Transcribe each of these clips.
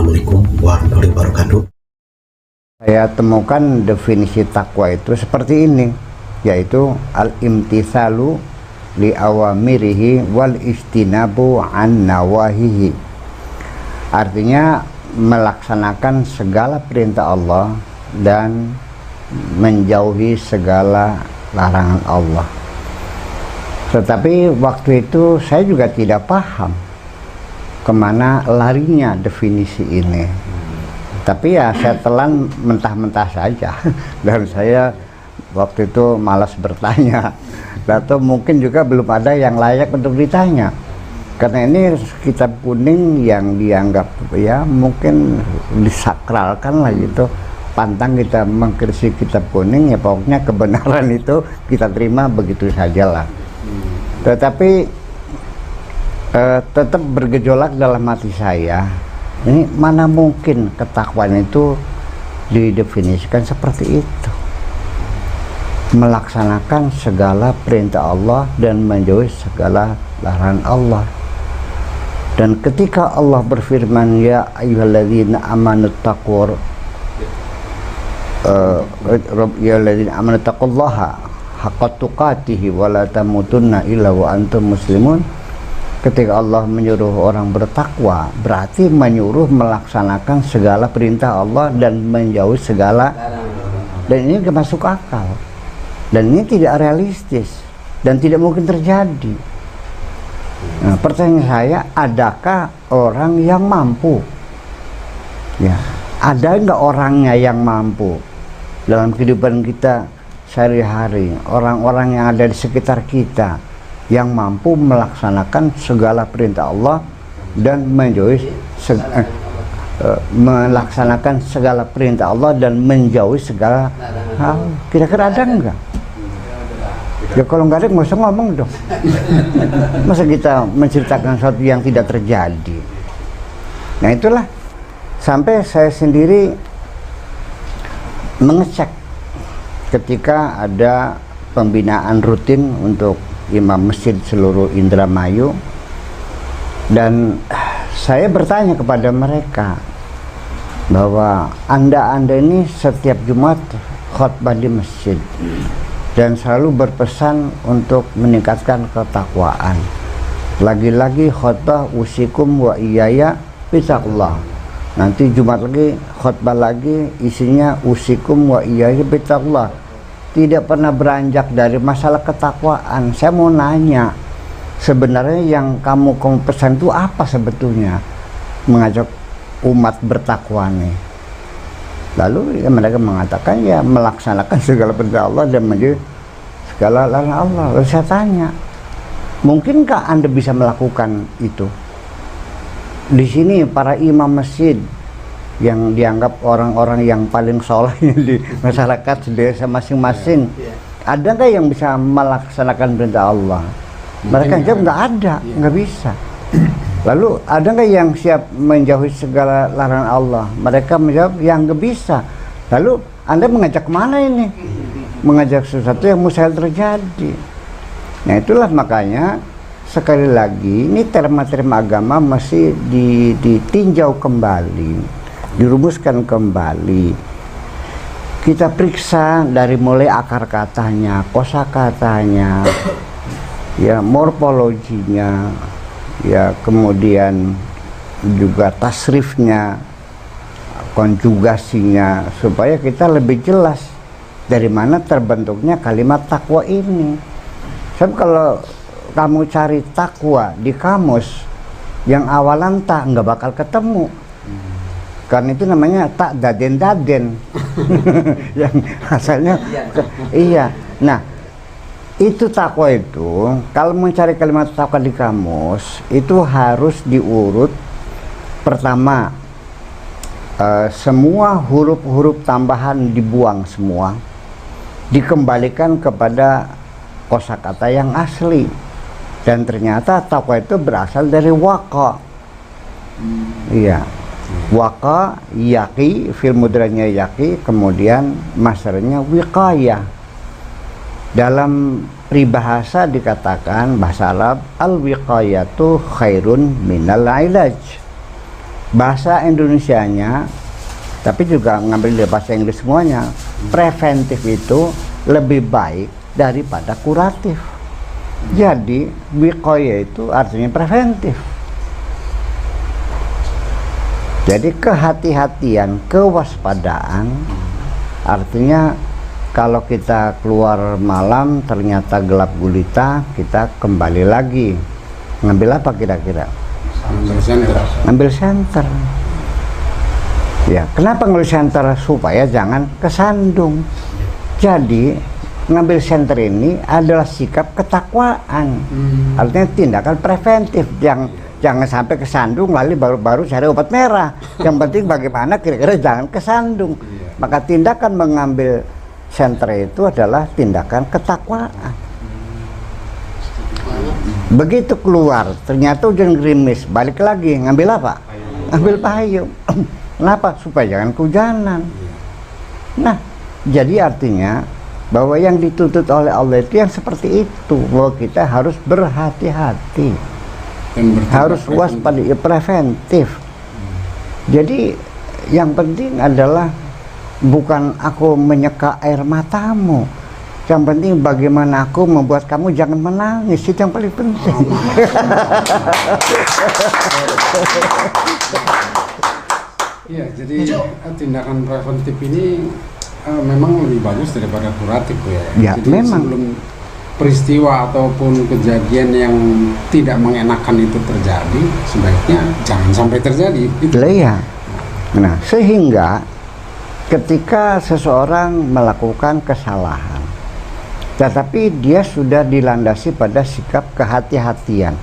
Assalamualaikum warahmatullahi wabarakatuh. Saya temukan definisi takwa itu seperti ini, yaitu al-imtithalu li awamirihi wal istinabu an nawahihi. Artinya melaksanakan segala perintah Allah dan menjauhi segala larangan Allah. Tetapi waktu itu saya juga tidak paham kemana larinya definisi ini. Tapi ya saya telan mentah-mentah saja. Dan saya waktu itu malas bertanya. Atau mungkin juga belum ada yang layak untuk ditanya. Karena ini kitab kuning yang dianggap ya mungkin disakralkan lah gitu. Pantang kita mengkritisi kitab kuning, ya pokoknya kebenaran itu kita terima begitu saja lah. Tetapi tetap bergejolak dalam hati saya, ini mana mungkin ketakwaan itu didefinisikan seperti itu, melaksanakan segala perintah Allah dan menjauhi segala larangan Allah. Dan ketika Allah berfirman, ya ayyuhalladzina amanu taqur ya ayyuhalladzina amanu taqullaha haqqa tuqatih wa la tamutunna illa wa antum muslimun. Ketika Allah menyuruh orang bertakwa, berarti menyuruh melaksanakan segala perintah Allah dan menjauhi segala, dan ini tidak masuk akal, dan ini tidak realistis dan tidak mungkin terjadi. Nah, pertanyaan saya, adakah orang yang mampu? Ya, ada nggak orangnya yang mampu dalam kehidupan kita sehari-hari, orang-orang yang ada di sekitar kita yang mampu melaksanakan segala perintah Allah dan menjauhi melaksanakan segala perintah Allah dan menjauhi segala hal? Kira-kira ada enggak? Ya kalau nggak ada nggak usah ngomong dong. Masa kita menceritakan sesuatu yang tidak terjadi? Nah itulah, sampai saya sendiri mengecek ketika ada pembinaan rutin untuk imam masjid seluruh Indramayu, dan saya bertanya kepada mereka bahwa anda ini setiap Jumat khutbah di masjid dan selalu berpesan untuk meningkatkan ketakwaan. Lagi-lagi khutbah usikum wa iyaya bittaqullah. Nanti Jumat lagi khutbah lagi isinya usikum wa iyaya bittaqullah. Tidak pernah beranjak dari masalah ketakwaan. Saya mau nanya, sebenarnya yang kamu pesan itu apa sebetulnya mengajak umat bertakwa nih? Lalu ya, mereka mengatakan ya melaksanakan segala perintah Allah dan menjauhi segala larangan Allah. Lalu saya tanya, mungkinkah Anda bisa melakukan itu? Di sini para imam masjid yang dianggap orang-orang yang paling soleh di masyarakat desa masing-masing, ada nggak yang bisa melaksanakan perintah Allah? Mereka jawab nggak ada, nggak bisa. Lalu ada nggak yang siap menjauhi segala larangan Allah? Mereka menjawab yang nggak bisa. Lalu Anda mengajak mana ini? Mengajak sesuatu yang mustahil terjadi. Nah itulah makanya sekali lagi ini terma-terma agama masih ditinjau kembali, dirumuskan kembali. Kita periksa dari mulai akar katanya, kosakatanya, ya morfologinya, ya kemudian juga tasrifnya, konjugasinya, supaya kita lebih jelas dari mana terbentuknya kalimat takwa ini. Sebab kalau kamu cari takwa di kamus yang awalan tak, nggak bakal ketemu. Karena itu namanya tak daden-daden. Yang asalnya iya. Nah itu takwa itu, kalau mencari kalimat takwa di kamus itu harus diurut. Pertama, semua huruf-huruf tambahan dibuang semua, dikembalikan kepada kosakata yang asli. Dan ternyata takwa itu berasal dari waqa. Iya, waqa yaqi, fil mudranya yaqi, kemudian masdarnya wiqayah. Dalam peribahasa dikatakan bahasa Arab, al wiqayatu khairun minal ilaj. bahasa Indonesianya, tapi juga ngambil dari bahasa Inggris semuanya. Preventif itu lebih baik daripada kuratif. Jadi wiqayah itu artinya preventif. Jadi kehati-hatian, kewaspadaan, artinya kalau kita keluar malam ternyata gelap gulita, kita kembali lagi. Ngambil apa kira-kira? Ngambil senter. Ya, kenapa ngambil senter? Supaya jangan kesandung. Jadi ngambil senter ini adalah sikap ketakwaan. Artinya tindakan preventif yang jangan sampai kesandung lalu baru cari obat merah. Yang penting bagaimana kira-kira jangan kesandung. Maka tindakan mengambil senter itu adalah tindakan ketakwaan. Begitu keluar ternyata hujan gerimis, balik lagi ngambil apa? Ngambil payung. Kenapa? Supaya jangan kehujanan. Nah, jadi artinya bahwa yang dituntut oleh Allah itu yang seperti itu, bahwa kita harus berhati-hati, harus waspada, ya, preventif. Jadi yang penting adalah bukan aku menyeka air matamu, yang penting bagaimana aku membuat kamu jangan menangis, itu yang paling penting. Iya, jadi tindakan preventif ini memang lebih bagus daripada kuratif ya. Ya, jadi memang sebelum peristiwa ataupun kejadian yang tidak mengenakan itu terjadi, sebaiknya jangan sampai terjadi. Iya. Nah, sehingga ketika seseorang melakukan kesalahan, tetapi dia sudah dilandasi pada sikap kehati-hatian,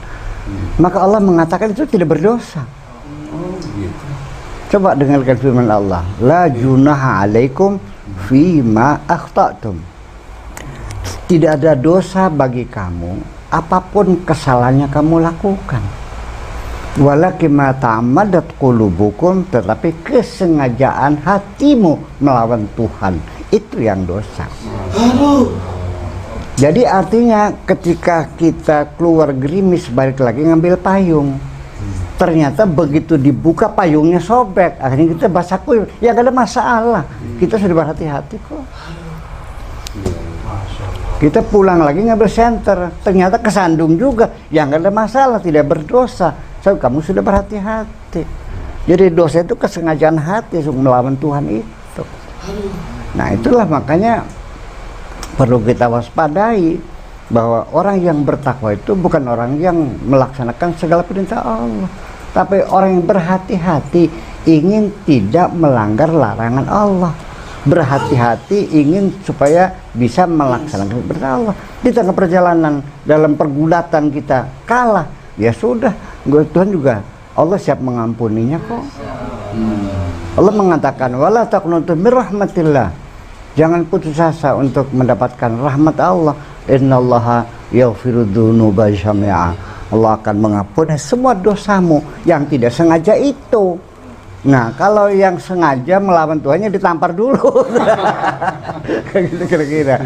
maka Allah mengatakan itu tidak berdosa. Oh, gitu. Coba dengarkan firman Allah, la junaha alaikum fima akhta'tum. Tidak ada dosa bagi kamu apapun kesalahannya kamu lakukan. Walakin ma ta'ammadat qulubukum, tetapi kesengajaan hatimu melawan Tuhan itu yang dosa. Jadi artinya ketika kita keluar gerimis balik lagi ngambil payung, ternyata begitu dibuka payungnya sobek, akhirnya kita basah kuyup, ya gak ada masalah, kita sudah berhati-hati kok. Kita pulang lagi ngambil senter, ternyata kesandung juga, ya gak ada masalah, tidak berdosa, so, kamu sudah berhati-hati. Jadi dosa itu kesengajaan hati melawan Tuhan itu. Nah itulah makanya perlu kita waspadai bahwa orang yang bertakwa itu bukan orang yang melaksanakan segala perintah Allah, tapi orang yang berhati-hati ingin tidak melanggar larangan Allah, berhati-hati ingin supaya bisa melaksanakan perintah Allah. Di tengah perjalanan dalam pergulatan kita kalah, ya sudah, Tuhan juga Allah siap mengampuninya kok. Allah mengatakan wala taqnutu mir rahmatillah, jangan putus asa untuk mendapatkan rahmat Allah. Innallaha yaghfiru dzunuba jami'a, Allah akan mengampuni semua dosamu yang tidak sengaja itu. Nah kalau yang sengaja melawan Tuhannya ditampar dulu. Kayak gitu kira-kira.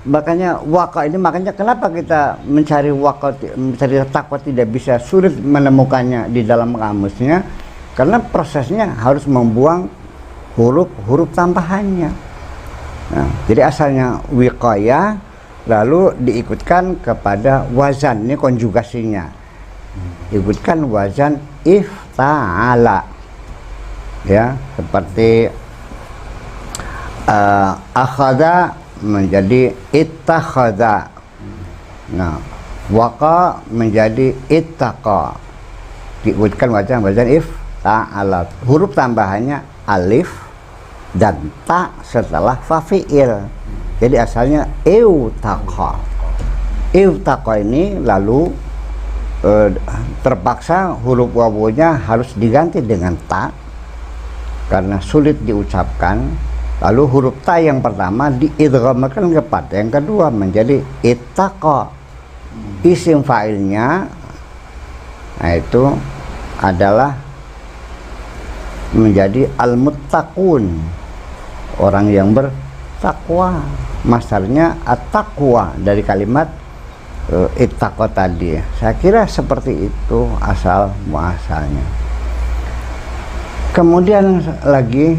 Makanya waqa ini, makanya kenapa kita mencari waqa, mencari takwa tidak bisa, sulit menemukannya di dalam kamusnya, karena prosesnya harus membuang huruf tambahannya. Nah, jadi asalnya wiqayah lalu diikutkan kepada wazan, ini konjugasinya, ikutkan wazan ifta'ala, ya, seperti akhadha menjadi ittakhadha. Nah, waqa menjadi ittaqa, diikutkan wazan ifta'ala, huruf tambahannya alif dan ta setelah fafiil. Jadi asalnya eutaqa. Eutaqa ini lalu terpaksa huruf wawunya harus diganti dengan ta karena sulit diucapkan. Lalu huruf ta yang pertama diidghamkan kepada yang kedua menjadi ittaqa. Isim fa'ilnya, nah itu adalah menjadi al-muttaqun, orang yang bertakwa. Masdarnya at-taqwa dari kalimat ittaqo tadi. Saya kira seperti itu asal muasalnya. Kemudian lagi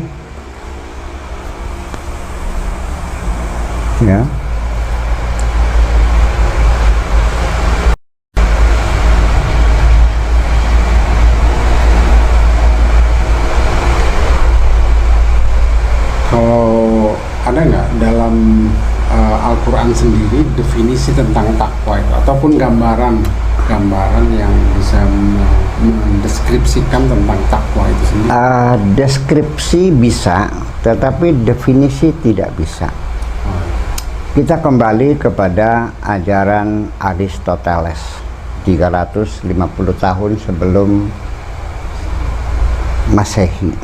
ya, kalau ada nggak dalam Al-Quran sendiri definisi tentang takwa itu ataupun gambaran yang bisa mendeskripsikan tentang takwa itu sendiri? Deskripsi bisa, tetapi definisi tidak bisa. Kita kembali kepada ajaran Aristoteles 350 tahun sebelum Masehi.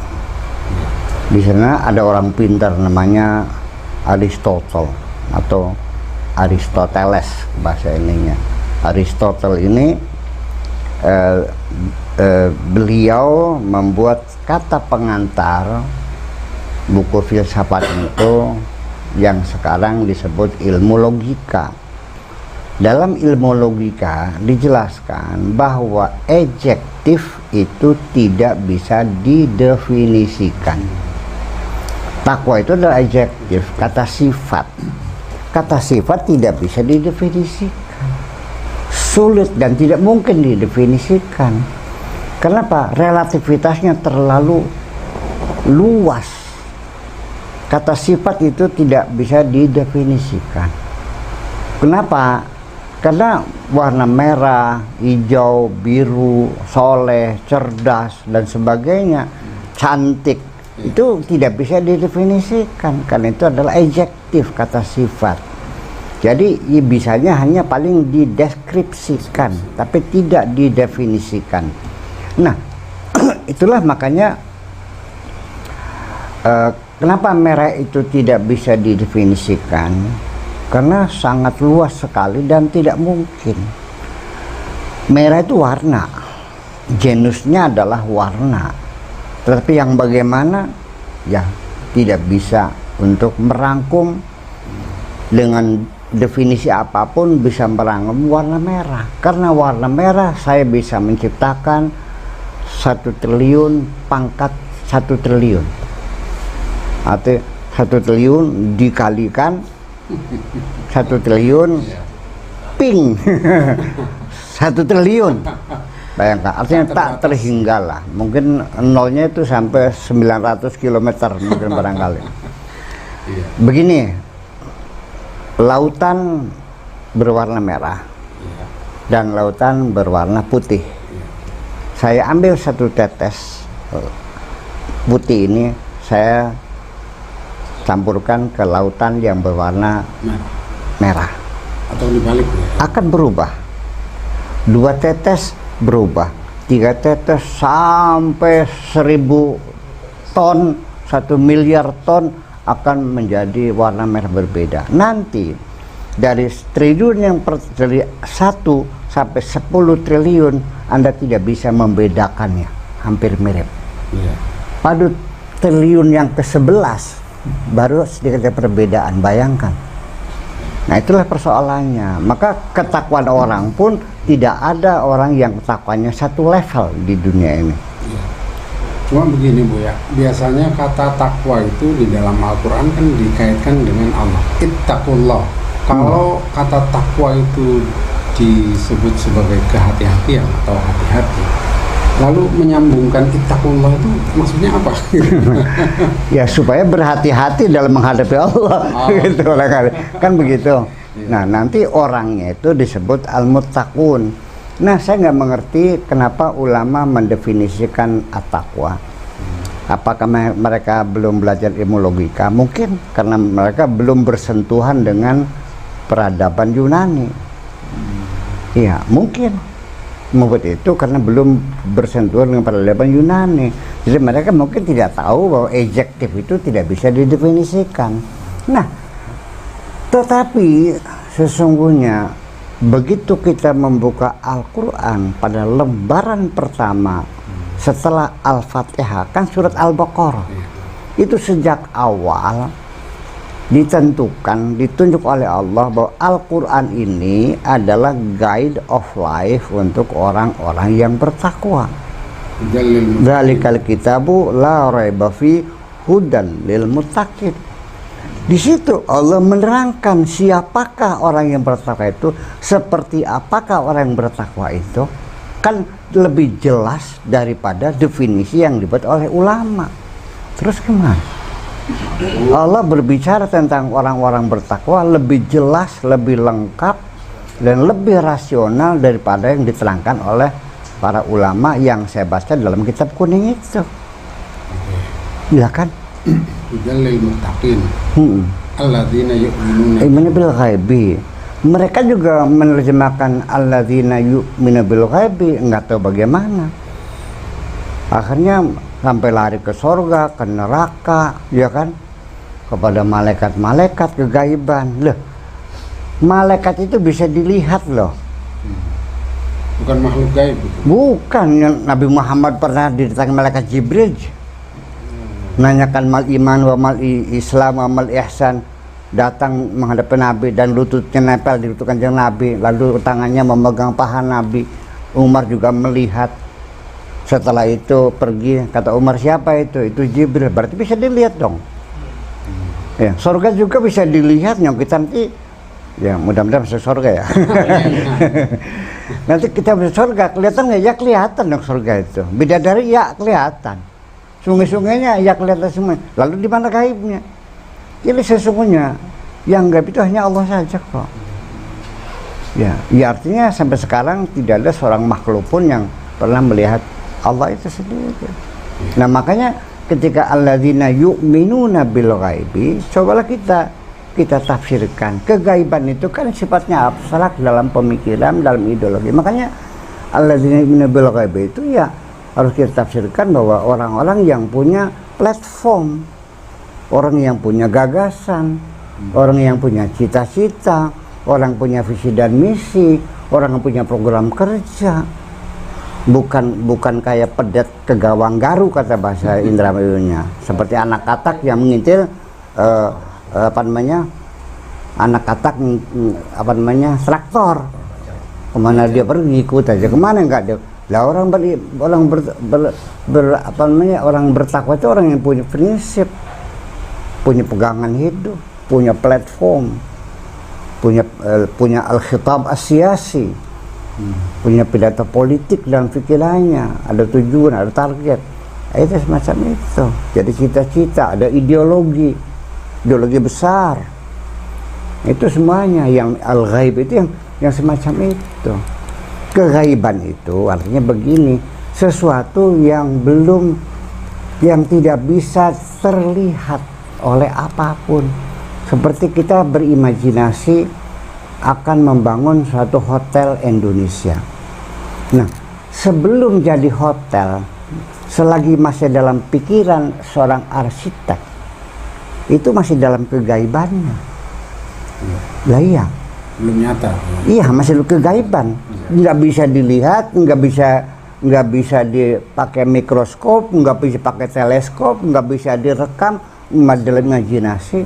Di sana ada orang pintar namanya Aristotle atau Aristoteles bahasa ininya. Aristotle ini beliau membuat kata pengantar buku filsafat itu yang sekarang disebut ilmu logika. Dalam ilmu logika dijelaskan bahwa adjektif itu tidak bisa didefinisikan. Takwa itu adalah adjektif, kata sifat. Kata sifat tidak bisa didefinisikan. Sulit dan tidak mungkin didefinisikan. Kenapa? Relativitasnya terlalu luas. Kata sifat itu tidak bisa didefinisikan. Kenapa? Karena warna merah, hijau, biru, soleh, cerdas, dan sebagainya, cantik, itu tidak bisa didefinisikan, karena itu adalah adjektif, kata sifat. Jadi bisanya hanya paling dideskripsikan, tapi tidak didefinisikan. Nah, itulah makanya kenapa merah itu tidak bisa didefinisikan, karena sangat luas sekali dan tidak mungkin. Merah itu warna, genusnya adalah warna. Tetapi yang bagaimana, ya tidak bisa untuk merangkum dengan definisi apapun bisa merangkum warna merah. Karena warna merah saya bisa menciptakan 1 triliun pangkat 1 triliun. Artinya 1 triliun dikalikan 1 triliun pink 1 triliun. Bayangkan, artinya tak terhinggalah. Mungkin nolnya itu sampai 900 km mungkin barangkali. Begini, lautan berwarna merah dan lautan berwarna putih. Saya ambil 1 tetes putih ini, saya campurkan ke lautan yang berwarna merah. Atau dibalik ya? Akan berubah. 2 tetes berubah, 3 tetes sampai 1000 ton, 1 miliar ton akan menjadi warna merah berbeda. Nanti dari triliun yang dari 1 sampai 10 triliun Anda tidak bisa membedakannya, hampir mirip. Pada triliun yang ke-11 baru sedikit perbedaan, bayangkan. Nah, itulah persoalannya. Maka ketakwaan orang pun tidak ada orang yang ketakwanya satu level di dunia ini. Cuma begini Bu ya, biasanya kata takwa itu di dalam Al-Quran kan dikaitkan dengan Allah, ittaqullah. Kalau kata takwa itu disebut sebagai kehati-hatian atau hati-hati, lalu menyambungkan ittaqullah itu maksudnya apa? Ya supaya berhati-hati dalam menghadapi Allah. Gitu kan begitu. Nah, nanti orangnya itu disebut al-muttaqun. Nah, saya nggak mengerti kenapa ulama mendefinisikan at-taqwa. Apakah mereka belum belajar ilmu logika? Mungkin karena mereka belum bersentuhan dengan peradaban Yunani. Iya, mungkin membuat itu karena belum bersentuhan dengan peradaban Yunani. Jadi mereka mungkin tidak tahu bahwa adjektif itu tidak bisa didefinisikan. Nah, tetapi sesungguhnya begitu kita membuka Al-Quran pada lembaran pertama setelah Al-Fatihah, kan surat Al-Baqarah, itu sejak awal ditentukan, ditunjuk oleh Allah bahwa Al-Quran ini adalah guide of life untuk orang-orang yang bertakwa. Dzalikal kitabu la raiba fi hudan lil muttaqin. Di situ Allah menerangkan siapakah orang yang bertakwa itu, seperti apakah orang yang bertakwa itu, kan lebih jelas daripada definisi yang dibuat oleh ulama. Terus gimana? Allah berbicara tentang orang-orang bertakwa lebih jelas, lebih lengkap, dan lebih rasional daripada yang diterangkan oleh para ulama yang saya baca dalam kitab kuning itu. Ya kan? Hudal muttaqin alladzina yu'minuna bil ghaibi. Mereka juga menerjemahkan alladzina yu'minu bil ghaibi, enggak tahu bagaimana. Akhirnya sampai lari ke surga, ke neraka, ya kan? Kepada malaikat-malaikat kegaiban. Loh, malaikat itu bisa dilihat loh. Bukan makhluk gaib itu. Bukan, Nabi Muhammad pernah didatangi malaikat Jibril. Nanyakan mal iman wa mal islam wa mal ihsan, datang menghadap Nabi dan lututnya nempel di lutut kanjeng Nabi, lalu tangannya memegang paha Nabi. Umar juga melihat. Setelah itu pergi, kata Umar, siapa itu? Itu Jibril. Berarti bisa dilihat dong. Ya, surga juga bisa dilihat, nyong kita nanti ya mudah-mudahan masuk surga ya. Nanti kita masuk surga, kelihatan nggak? Ya kelihatan dong surga itu. Bidadari ya kelihatan. Sungai-sungainya ya kelihatan semua. Lalu di mana gaibnya? Ini sesungguhnya yang gaib itu hanya Allah saja kok. Ya artinya sampai sekarang tidak ada seorang makhluk pun yang pernah melihat Allah itu sendiri. Nah makanya ketika alladzina yu'minuna bil ghaibi, cobalah kita tafsirkan. Kegaiban itu kan sifatnya abstrak dalam pemikiran, dalam ideologi. Makanya alladzina yu'minuna bil ghaibi itu ya harus kita tafsirkan bahwa orang-orang yang punya platform, orang yang punya gagasan, orang yang punya cita-cita, orang punya visi dan misi, orang yang punya program kerja. Bukan kayak pedet ke gawang garu kata bahasa Indramayunya, seperti anak katak yang mengintil traktor. Kemana dia pergi ikut aja, kemana enggak dia. Lah orang bertakwa itu orang yang punya prinsip, punya pegangan hidup, punya platform, punya al-khitab as-siyasi, punya pidato politik dan pikirannya, ada tujuan, ada target. Itu semacam itu. Jadi cita-cita, ada ideologi besar. Itu semuanya yang al-ghaib itu yang semacam itu. Kegaiban itu artinya begini, sesuatu yang tidak bisa terlihat oleh apapun. Seperti kita berimajinasi akan membangun suatu hotel Indonesia. Nah, sebelum jadi hotel, selagi masih dalam pikiran seorang arsitek, itu masih dalam kegaibannya. Lah iya. Belum nyata. Iya, masih kegaiban. Nggak bisa dilihat, nggak bisa dipakai mikroskop, nggak bisa pakai teleskop, nggak bisa direkam, dalam imajinasi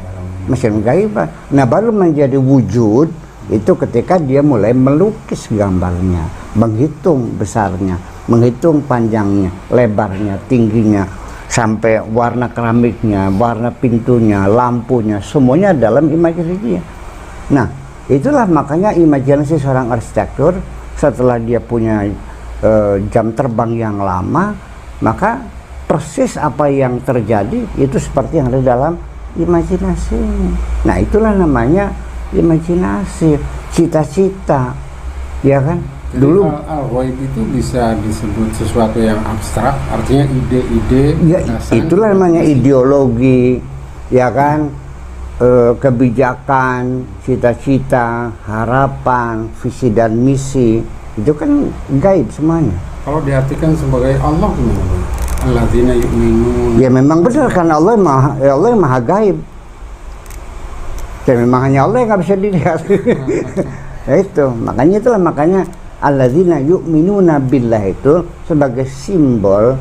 masih kegaiban. Nah, baru menjadi wujud itu ketika dia mulai melukis gambarnya, menghitung besarnya, menghitung panjangnya, lebarnya, tingginya, sampai warna keramiknya, warna pintunya, lampunya, semuanya dalam imajinasi dia. Nah, itulah makanya imajinasi seorang arsitektur setelah dia punya jam terbang yang lama, maka persis apa yang terjadi itu seperti yang ada dalam imajinasi. Nah, itulah namanya imajinasi, cita-cita, ya kan? Jadi Dulu al-ghaib itu bisa disebut sesuatu yang abstrak, artinya ide-ide, ya, itulah namanya ideologi, ya kan? Kebijakan, cita-cita, harapan, visi dan misi, itu kan gaib semuanya. Kalau diartikan sebagai Allah gimana, Bang? Alladzina yu'minun. Ya memang benar, karena Allah yang maha gaib. Dan memang hanya Allah yang nggak bisa dilihat. Ya itu, makanya alladzina yu'minuna billah itu sebagai simbol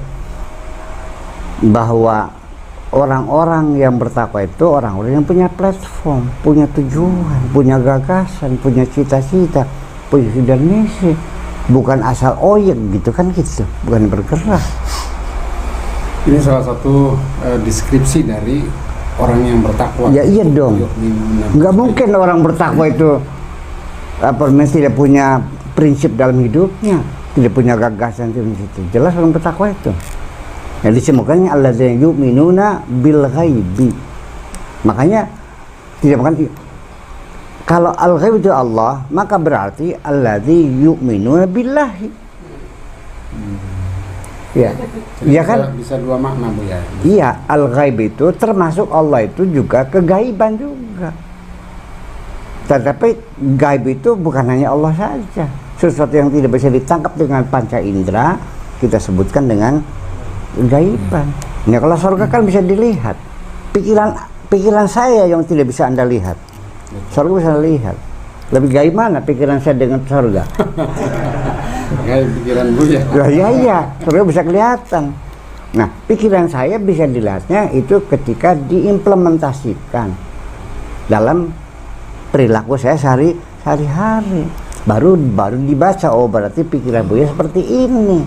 bahwa orang-orang yang bertakwa itu orang-orang yang punya platform, punya tujuan, punya gagasan, punya cita-cita, punya visi dan misi, bukan asal oyek gitu kan gitu, bukan bergerak. Ini salah satu deskripsi dari orang yang bertakwa. Ya iya dong, nggak mungkin orang bertakwa itu tidak punya prinsip dalam hidupnya, tidak punya gagasan itu. Jelas orang bertakwa itu. Yang disebutkannya alladzina yu'minuna bil ghaibi. Makanya tidak makan. Kalau al-ghaib itu Allah, maka berarti alladzi yu'minuna billahi. Ya. Iya kan? Bisa dua makna Bu ya. Iya, al-ghaib itu termasuk Allah itu juga kegaiban juga. Tetapi gaib itu bukan hanya Allah saja. Sesuatu yang tidak bisa ditangkap dengan panca indera kita sebutkan dengan gaiban. Nah, kalau surga kan bisa dilihat. Pikiran saya yang tidak bisa Anda lihat. Surga bisa lihat. Lebih gaib mana pikiran saya dengan surga? Gaib pikiran Bu ya. Iya, surga bisa kelihatan. Nah, pikiran saya bisa dilihatnya itu ketika diimplementasikan dalam perilaku saya sehari-hari. Baru dibaca, oh berarti pikiran Buya seperti ini.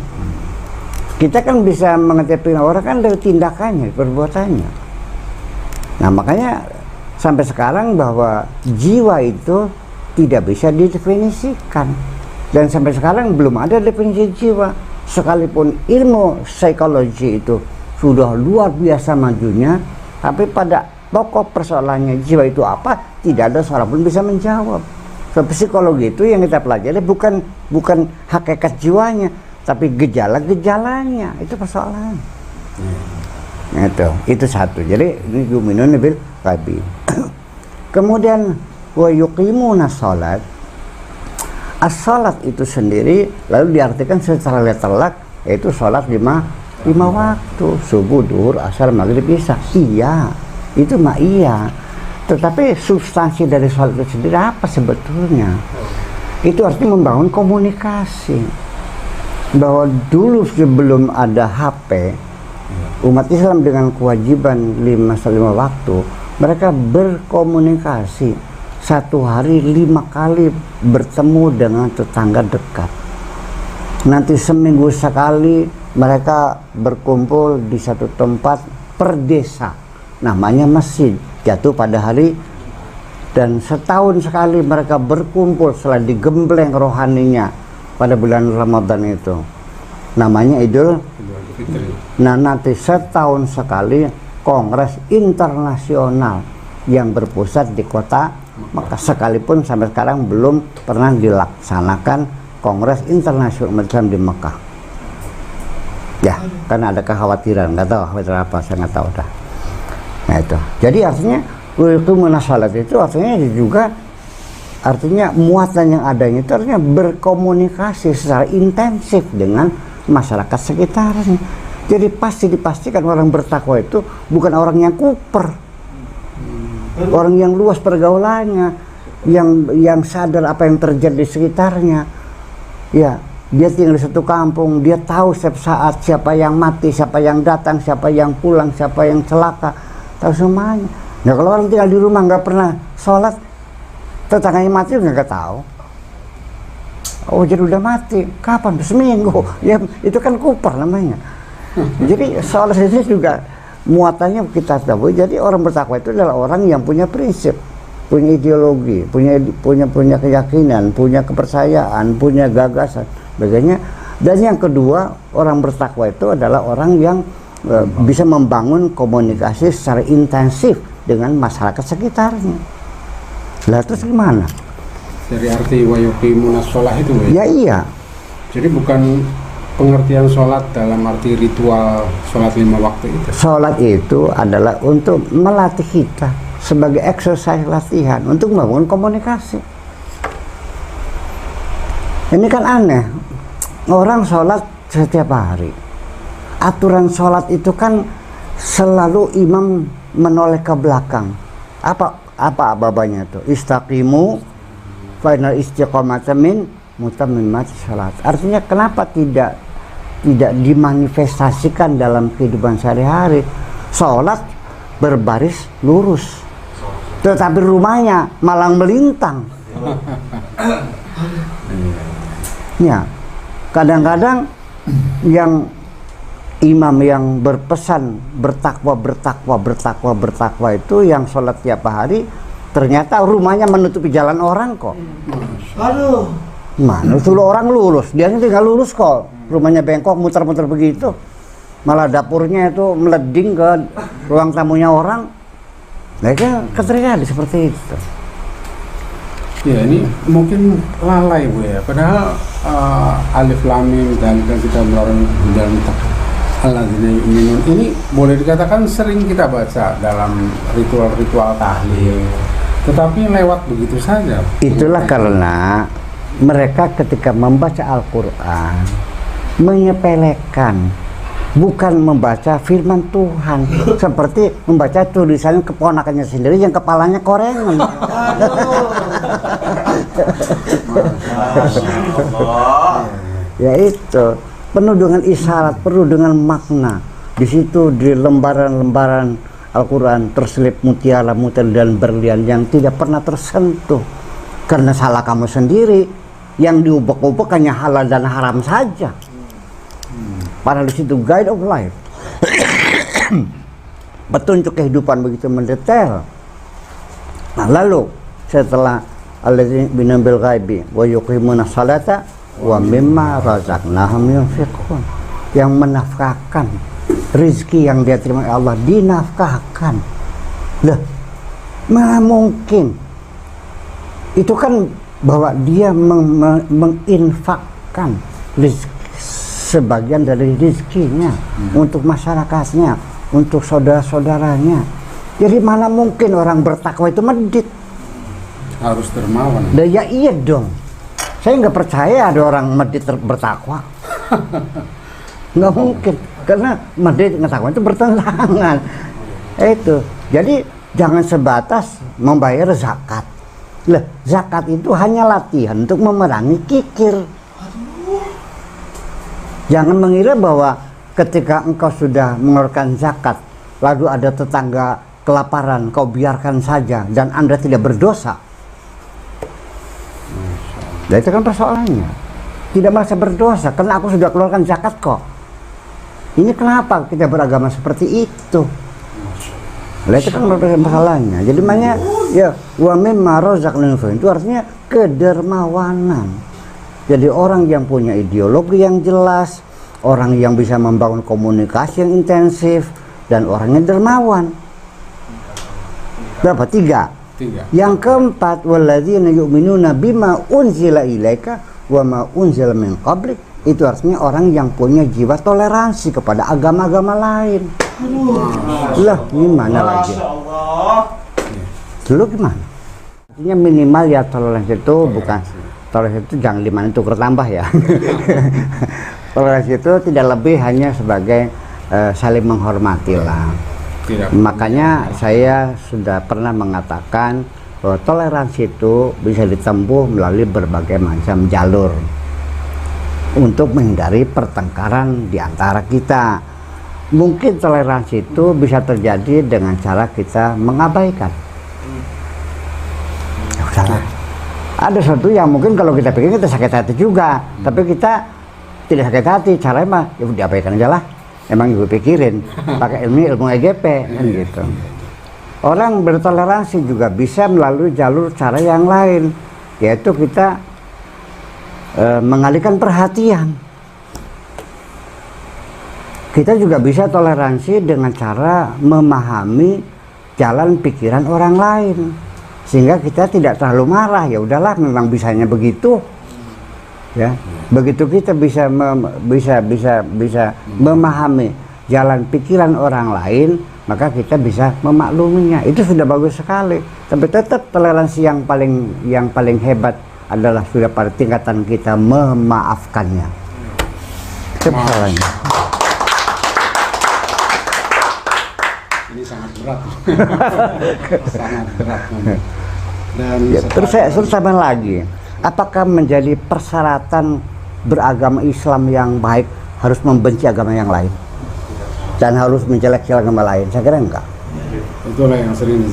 Kita kan bisa mengerti orang kan dari tindakannya, perbuatannya. Nah makanya sampai sekarang bahwa jiwa itu tidak bisa didefinisikan. Dan sampai sekarang belum ada definisi jiwa. Sekalipun ilmu psikologi itu sudah luar biasa majunya, tapi pada pokok persoalannya jiwa itu apa, tidak ada seorang pun bisa menjawab. So, psikologi itu yang kita pelajari bukan hakikat jiwanya, tapi gejala-gejalanya, itu persoalan. Itu satu. Jadi ini yu'minuna bil ghaibi. Kemudian wa yuqimuna shalat. As-salat itu sendiri lalu diartikan secara letterlek, yaitu salat lima waktu, subuh, duhur, asar, maghrib, isya. Iya, itu mah iya. Tetapi substansi dari salat itu sendiri apa sebetulnya? Itu artinya membangun komunikasi. Bahwa dulu sebelum ada HP, umat Islam dengan kewajiban 5 waktu, mereka berkomunikasi 1 hari 5 kali bertemu dengan tetangga dekat. Nanti seminggu sekali mereka berkumpul di satu tempat per desa, namanya masjid, jatuh pada hari. Dan setahun sekali mereka berkumpul setelah digembleng rohaninya pada bulan Ramadan itu, namanya Idul Fitri. Nah nanti setahun sekali kongres internasional yang berpusat di kota Mekah, sekalipun sampai sekarang belum pernah dilaksanakan kongres internasional Islam di Mekah. Ya, karena ada kekhawatiran, nggak tahu khawatir apa, saya nggak tahu dah. Nah itu, jadi artinya itu menasalat itu artinya juga artinya muatan yang adanya itu artinya berkomunikasi secara intensif dengan masyarakat sekitarnya. Jadi pasti dipastikan orang bertakwa itu bukan orang yang kuper, orang yang luas pergaulannya, yang sadar apa yang terjadi di sekitarnya. Ya, dia tinggal di satu kampung, dia tahu setiap saat siapa yang mati, siapa yang datang, siapa yang pulang, siapa yang celaka, tahu semuanya. Nah kalau orang tinggal di rumah nggak pernah sholat, tetangganya mati nggak tahu. Oh jadi udah mati, kapan? Seminggu. Ya itu kan kuper namanya. Jadi soal ini juga muatannya kita tahu. Jadi orang bertakwa itu adalah orang yang punya prinsip, punya ideologi, punya keyakinan, punya kepercayaan, punya gagasan, sebagainya. Dan yang kedua, orang bertakwa itu adalah orang yang bisa membangun komunikasi secara intensif dengan masyarakat sekitarnya. Lah terus gimana? Dari arti wa yuqimunas shalah itu ya? Iya. Jadi bukan pengertian sholat dalam arti ritual sholat 5 waktu itu. Sholat itu adalah untuk melatih kita sebagai exercise latihan untuk membangun komunikasi. Ini kan aneh, orang sholat setiap hari. Aturan sholat itu kan selalu imam menoleh ke belakang. Apa babanya itu? Istaqimu final istiqomata min mutammimat sholat. Artinya kenapa tidak dimanifestasikan dalam kehidupan sehari-hari? Sholat berbaris lurus, tetapi rumahnya malang melintang. Ya, kadang-kadang yang imam yang berpesan bertakwa itu yang sholat tiap hari, ternyata rumahnya menutupi jalan orang kok. Aduh. Mana itu orang lurus, dia tinggal lurus kok, rumahnya bengkok muter-muter begitu, malah dapurnya itu meleding ke ruang tamunya orang. Nah itu terjadi seperti itu. Ya ini mungkin lalai Bu ya, padahal alif lam mim dzalika kitabul la raiba fihi dalam alladzina yu'minun ini boleh dikatakan sering kita baca dalam ritual-ritual tahlil, tetapi lewat begitu saja. Itulah karena mereka ketika membaca Al-Quran menyepelekan, bukan membaca firman Tuhan, seperti membaca tulisan keponakannya sendiri yang kepalanya korengan. Ya itu penuh dengan isyarat, penuh dengan makna. Di situ di lembaran-lembaran Al-Quran terselip mutiara dan berlian yang tidak pernah tersentuh karena salah kamu sendiri. Yang diubek-ubek hanya halal dan haram saja. Padahal di situ guide of life, petunjuk kehidupan begitu mendetail. Nah lalu setelah alladzina bil ghaibi wa yuqimuna sholata wa mimma razaqnahum yunfiqun, yang menafkahkan rezeki yang dia terima Allah dinafkahkan. Lah, mana mungkin? Itu kan bahwa dia menginfakkan sebagian dari rezekinya untuk masyarakatnya, untuk saudara-saudaranya. Jadi mana mungkin orang bertakwa itu medit? Harus dermawan. Ya iya dong. Saya nggak percaya ada orang medit bertakwa. Nggak mungkin, karena medit dengan takwa itu bertentangan. Itu. Jadi jangan sebatas membayar zakat. Lah, zakat itu hanya latihan untuk memerangi kikir. Jangan mengira bahwa ketika engkau sudah mengeluarkan zakat, lalu ada tetangga kelaparan, kau biarkan saja dan Anda tidak berdosa. Nah, itu kan persoalannya. Tidak merasa berdosa karena aku sudah keluarkan zakat kok. Ini kenapa kita beragama seperti itu? Nah, itu kan masalahnya. Jadi makanya ya wa mimma razaqnahum itu artinya kedermawanan. Jadi orang yang punya ideologi yang jelas, orang yang bisa membangun komunikasi yang intensif, dan orangnya dermawan. Berapa? Tiga. Yang keempat, walladzina yu'minuna bima unzila ilaika wa ma unzila min qablik. Itu artinya orang yang punya jiwa toleransi kepada agama-agama lain. Lah gimana lagi? Dulu gimana? Artinya minimal ya toleransi itu bukan, toleransi itu jangan dimana tuker tambah ya. Toleransi itu tidak lebih hanya sebagai saling menghormati lah. Makanya saya sudah pernah mengatakan bahwa toleransi itu bisa ditempuh melalui berbagai macam jalur untuk menghindari pertengkaran di antara kita. Mungkin toleransi itu bisa terjadi dengan cara kita mengabaikan. Ada sesuatu yang mungkin kalau kita pikir kita sakit hati juga, tapi kita tidak sakit hati. Caranya mah ya diabaikan aja lah. Emang gue pikirin pakai ilmu EGP kan gitu. Orang bertoleransi juga bisa melalui jalur cara yang lain, yaitu kita mengalihkan perhatian. Kita juga bisa toleransi dengan cara memahami jalan pikiran orang lain, sehingga kita tidak terlalu marah. Ya udahlah, memang bisanya begitu. Ya, begitu kita bisa memahami jalan pikiran orang lain, maka kita bisa memakluminya. Itu sudah bagus sekali. Tapi tetap toleransi yang paling hebat adalah sudah pada tingkatan kita memaafkannya. Itu persoalannya. Ini sangat berat. Sangat berat. Dan ya, terus saya tambah lagi. Apakah menjadi persyaratan beragama Islam yang baik harus membenci agama yang lain dan harus menjelek-jelekan agama lain? Saya kira enggak. Itulah yang sering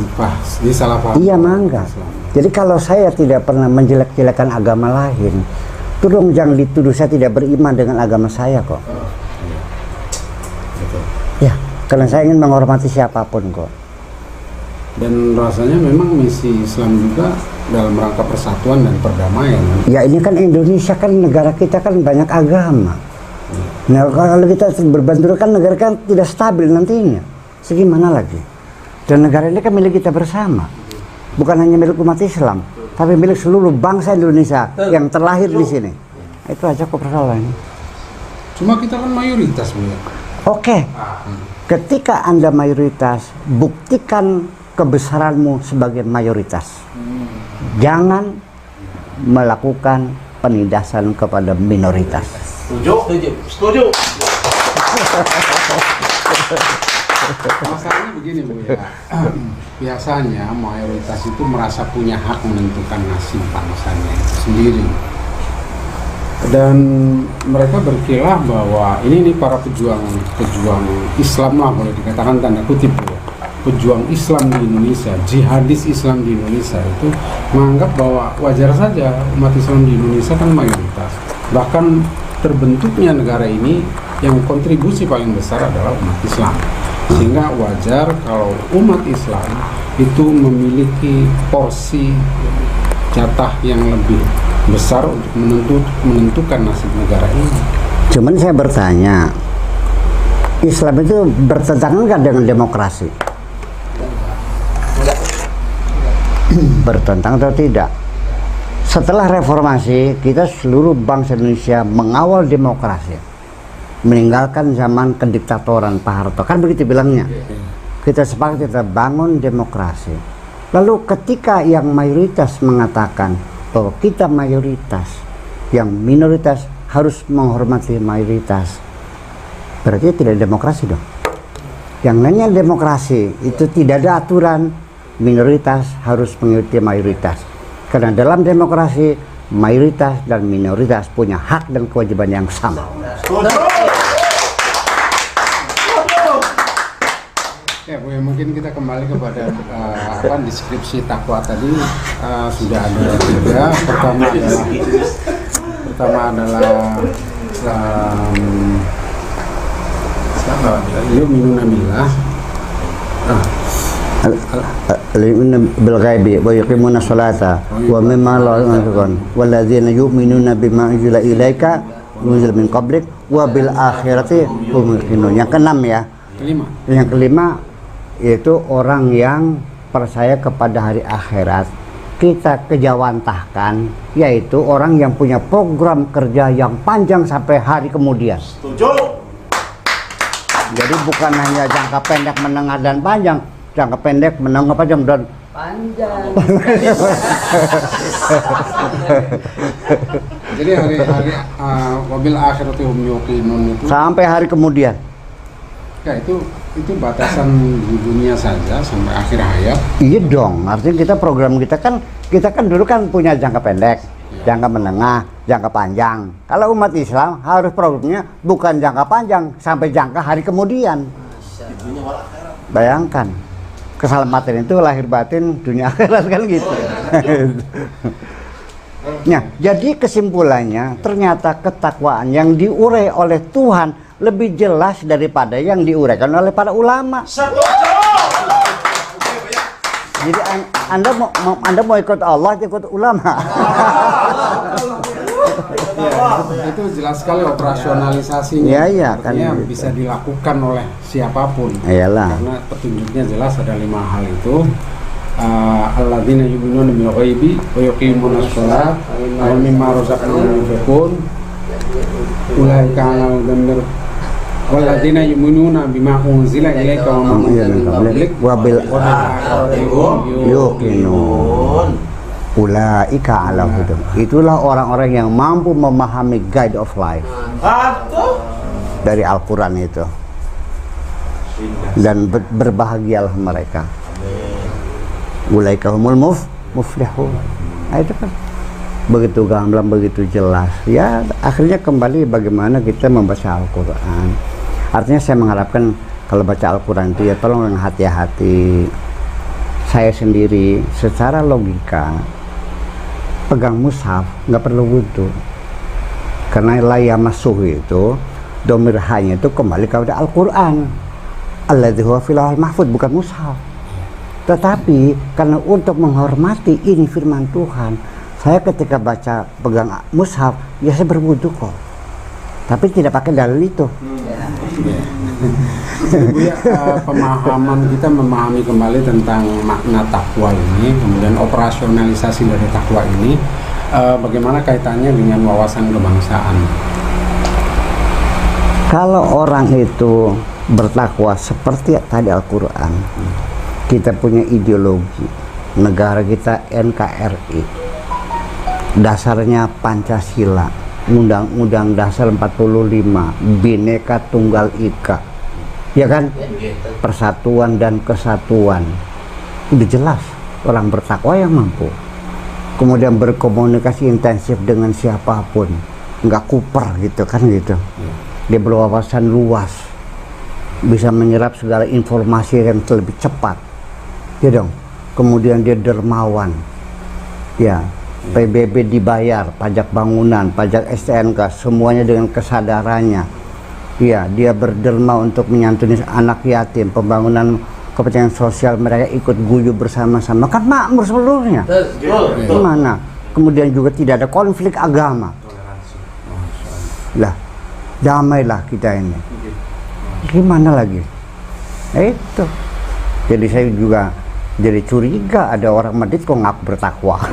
disalahpahami. Iya, mangga. Jadi kalau saya tidak pernah menjelek-jelekan agama lain, tolong jangan dituduh saya tidak beriman dengan agama saya kok. Iya. Betul. Ya, karena saya ingin menghormati siapapun kok. Dan rasanya memang misi Islam juga dalam rangka persatuan dan perdamaian. Ya ini kan Indonesia, kan negara kita kan banyak agama. Nah kalau kita berbenturan kan negara kan tidak stabil nantinya. Segimana lagi? Dan negara ini kan milik kita bersama. Bukan hanya milik umat Islam, tapi milik seluruh bangsa Indonesia yang terlahir di sini. Itu aja kok persoalannya. Cuma kita kan mayoritas, Bu. Oke. Ketika Anda mayoritas, buktikan kebesaranmu sebagai mayoritas. Jangan melakukan penindasan kepada minoritas. Setuju. Masalahnya begini, Bu, ya. Biasanya mayoritas itu merasa punya hak menentukan nasib bangsanya itu sendiri. Dan mereka berkilah bahwa ini para pejuang Islam lah, boleh dikatakan tanda kutip, Bu. Pejuang Islam di Indonesia, jihadis Islam di Indonesia itu menganggap bahwa wajar saja umat Islam di Indonesia kan mayoritas. Bahkan terbentuknya negara ini yang kontribusi paling besar adalah umat Islam. Sehingga wajar kalau umat Islam itu memiliki porsi jatah yang lebih besar untuk menentukan nasib negara ini. Cuman saya bertanya, Islam itu bertentangan nggak dengan demokrasi? Bertentang atau tidak? Setelah reformasi, kita seluruh bangsa Indonesia mengawal demokrasi, meninggalkan zaman kediktatoran Pak Harto, kan begitu bilangnya. Kita sepakat kita bangun demokrasi. Lalu ketika yang mayoritas mengatakan bahwa kita mayoritas, yang minoritas harus menghormati mayoritas, berarti tidak demokrasi dong. Yang namanya demokrasi itu tidak ada aturan minoritas harus mengikuti mayoritas. Karena dalam demokrasi mayoritas dan minoritas punya hak dan kewajiban yang sama. Ya, Bu, mungkin kita kembali kepada deskripsi takwa tadi. Sudah ada tiga. Pertama adalah yu'minuna billah. Bil ghaibi wa yuqimuna sholata wa mimma la yunfiqun walladzina yu'minuna bima unzila ilaika unzila min qablik wa bil akhirati hum yuqinun. Yang keenam ya. Yang kelima yaitu orang yang percaya kepada hari akhirat. Kita kejawantahkan yaitu orang yang punya program kerja yang panjang sampai hari kemudian. Setuju. Jadi bukan hanya jangka pendek, menengah dan panjang. Jangka pendek, menengah, panjang dan Jadi hari wabil akhirati hum yuqinun itu sampai hari kemudian. Ya, itu batasan di dunia saja sampai akhir hayat. Iya dong, artinya kita kan dulu kan punya jangka pendek, jangka menengah, jangka panjang. Kalau umat Islam harus programnya bukan jangka panjang sampai jangka hari kemudian. Bayangkan, keselamatan itu lahir batin dunia akhirat kan gitu. Nah, jadi kesimpulannya ternyata ketakwaan yang diurai oleh Tuhan lebih jelas daripada yang diuraikan oleh para ulama. Jadi Anda mau ikut Allah, ikut ulama. Ya, itu jelas sekali operasionalisasinya. Iya kan bisa dilakukan oleh siapapun. Iyalah. Karena petunjuknya jelas ada 5 hal itu. Alladzina yu'minuna bil ghaibi wa yuqimuna shalat wa mimma razaqnahum yunfiqun. Ulaika 'alal hudan walladzina yu'minuna bima unzila ilaika wa ma unzila min qablik wa bil akhirati yuqinun. Ulaika 'alal hudan. Itulah orang-orang yang mampu memahami guide of life dari Al-Quran itu. Dan berbahagialah mereka. Ulaika humul muflihun. Nah, itu kan begitu gamblang, begitu jelas. Ya akhirnya kembali bagaimana kita membaca Al-Quran. Artinya saya mengharapkan kalau baca Al-Quran itu ya tolong yang hati-hati, saya sendiri secara logika pegang mushaf nggak perlu wudu, karena la yamassuhu itu domir hanya itu kembali kepada Al-Quran, alladzi huwa fil lawhil mahfuz, bukan mushaf. Tetapi karena untuk menghormati ini firman Tuhan, saya ketika baca pegang mushaf ya saya berwudu kok, tapi tidak pakai dalil itu. Buya, pemahaman kita memahami kembali tentang makna takwa ini, kemudian operasionalisasi dari takwa ini, bagaimana kaitannya dengan wawasan kebangsaan? Kalau orang itu bertakwa seperti tadi Al-Quran, kita punya ideologi, negara kita NKRI, dasarnya Pancasila, Undang-Undang Dasar 45, Bhinneka Tunggal Ika, ya kan? Persatuan dan kesatuan, udah jelas orang bertakwa yang mampu. Kemudian berkomunikasi intensif dengan siapapun, nggak kuper gitu kan gitu. Dia berwawasan luas, bisa menyerap segala informasi yang lebih cepat, ya dong. Kemudian dia dermawan, ya. PBB dibayar, pajak bangunan, pajak STNK, semuanya dengan kesadarannya. Ya, dia berderma untuk menyantuni anak yatim, pembangunan kepentingan sosial, mereka ikut guyup bersama-sama, kan makmur seluruhnya. Gimana? Kemudian juga tidak ada konflik agama. Lah, damailah kita ini. Gimana lagi? Itu. Jadi saya juga jadi curiga ada orang Madrid kok ngaku bertakwa.